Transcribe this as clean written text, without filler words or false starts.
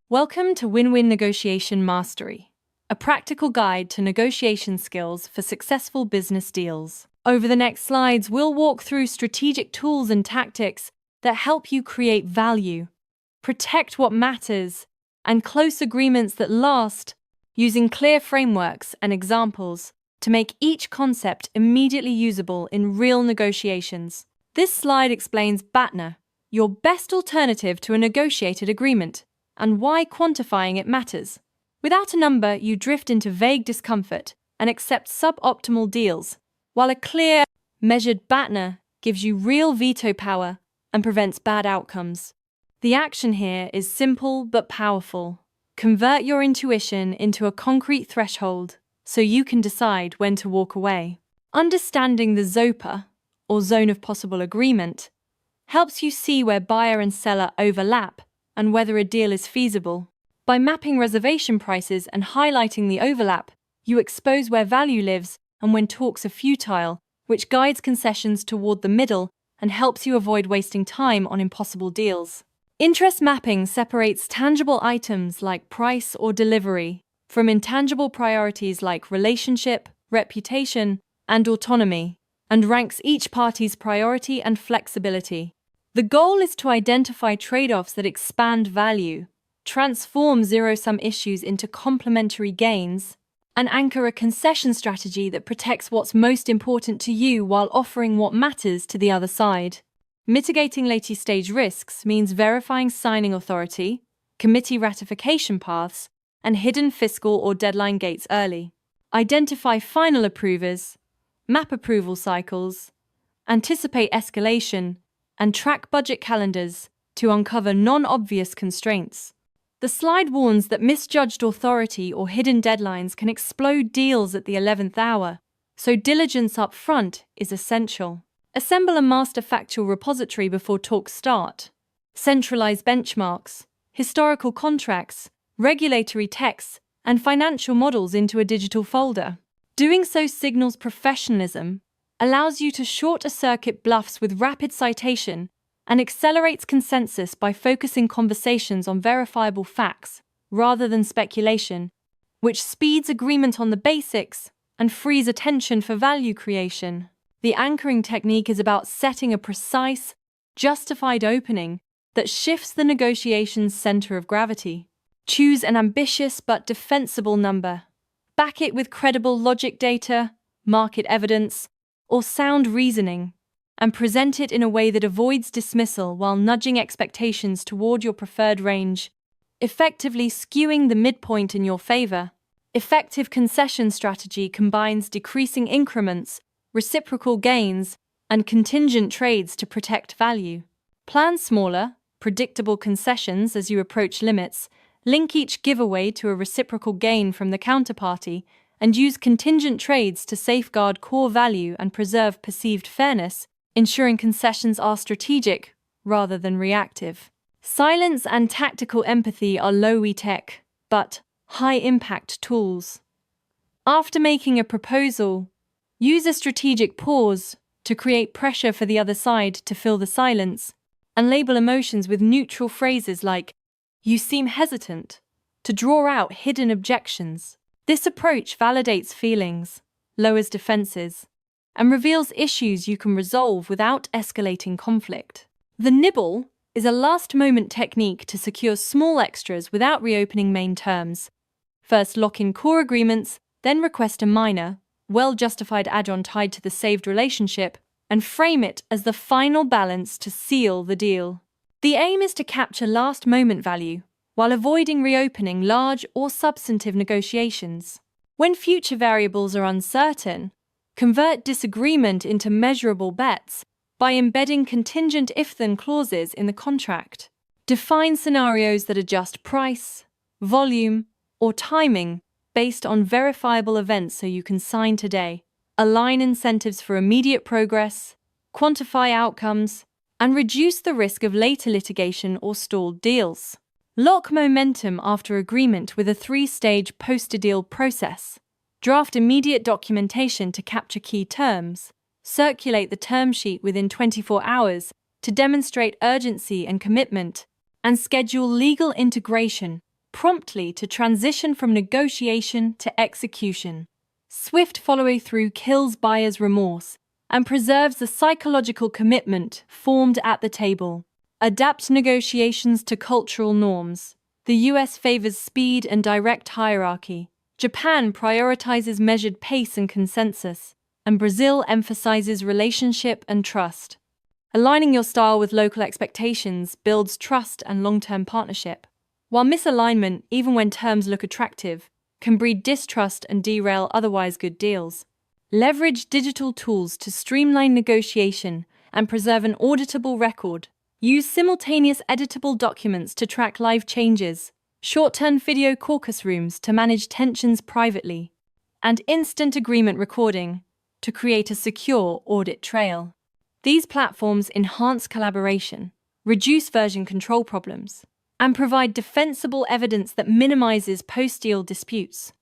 Welcome to Win-Win Negotiation Mastery, a practical guide to negotiation skills for successful business deals. Over the next slides, we'll walk through strategic tools and tactics that help you create value, protect what matters, and close agreements that last, using clear frameworks and examples to make each concept immediately usable in real negotiations. This slide explains BATNA, your best alternative to a negotiated agreement, and why quantifying it matters. Without a number, you drift into vague discomfort and accept suboptimal deals, while a clear, measured BATNA gives you real veto power and prevents bad outcomes. The action here is simple but powerful. Convert your intuition into a concrete threshold so you can decide when to walk away. Understanding the ZOPA, or zone of possible agreement, helps you see where buyer and seller overlap and whether a deal is feasible. By mapping reservation prices and highlighting the overlap, you expose where value lives and when talks are futile, which guides concessions toward the middle and helps you avoid wasting time on impossible deals. Interest mapping separates tangible items like price or delivery from intangible priorities like relationship, reputation, and autonomy, and ranks each party's priority and flexibility. The goal is to identify trade-offs that expand value, transform zero-sum issues into complementary gains, and anchor a concession strategy that protects what's most important to you while offering what matters to the other side. Mitigating later-stage risks means verifying signing authority, committee ratification paths, and hidden fiscal or deadline gates early. Identify final approvers, map approval cycles, anticipate escalation, and track budget calendars to uncover non-obvious constraints. The slide warns that misjudged authority or hidden deadlines can explode deals at the 11th hour, so diligence up front is essential. Assemble a master factual repository before talks start. Centralize benchmarks, historical contracts, regulatory texts, and financial models into a digital folder. Doing so signals professionalism, allows you to short-circuit bluffs with rapid citation, and accelerates consensus by focusing conversations on verifiable facts rather than speculation, which speeds agreement on the basics and frees attention for value creation. The anchoring technique is about setting a precise, justified opening that shifts the negotiation's center of gravity. Choose an ambitious but defensible number. Back it with credible logic data, market evidence, or sound reasoning, and present it in a way that avoids dismissal while nudging expectations toward your preferred range, effectively skewing the midpoint in your favor. Effective concession strategy combines decreasing increments, reciprocal gains, and contingent trades to protect value. Plan smaller, predictable concessions as you approach limits, link each giveaway to a reciprocal gain from the counterparty, and use contingent trades to safeguard core value and preserve perceived fairness, ensuring concessions are strategic rather than reactive. Silence and tactical empathy are low-tech, but high-impact tools. After making a proposal, use a strategic pause to create pressure for the other side to fill the silence, and label emotions with neutral phrases like, "You seem hesitant," to draw out hidden objections. This approach validates feelings, lowers defenses, and reveals issues you can resolve without escalating conflict. The nibble is a last-moment technique to secure small extras without reopening main terms. First lock in core agreements, then request a minor, well-justified add-on tied to the saved relationship, and frame it as the final balance to seal the deal. The aim is to capture last-moment value, while avoiding reopening large or substantive negotiations. When future variables are uncertain, convert disagreement into measurable bets by embedding contingent if-then clauses in the contract. Define scenarios that adjust price, volume, or timing based on verifiable events so you can sign today. Align incentives for immediate progress, quantify outcomes, and reduce the risk of later litigation or stalled deals. Lock momentum after agreement with a 3-stage post-deal process. Draft immediate documentation to capture key terms. Circulate the term sheet within 24 hours to demonstrate urgency and commitment. And schedule legal integration promptly to transition from negotiation to execution. Swift follow-through kills buyer's remorse and preserves the psychological commitment formed at the table. Adapt negotiations to cultural norms. The US favors speed and direct hierarchy. Japan prioritizes measured pace and consensus, and Brazil emphasizes relationship and trust. Aligning your style with local expectations builds trust and long-term partnership. While misalignment, even when terms look attractive, can breed distrust and derail otherwise good deals. Leverage digital tools to streamline negotiation and preserve an auditable record. Use simultaneous editable documents to track live changes, short-term video caucus rooms to manage tensions privately, and instant agreement recording to create a secure audit trail. These platforms enhance collaboration, reduce version control problems, and provide defensible evidence that minimizes post-deal disputes.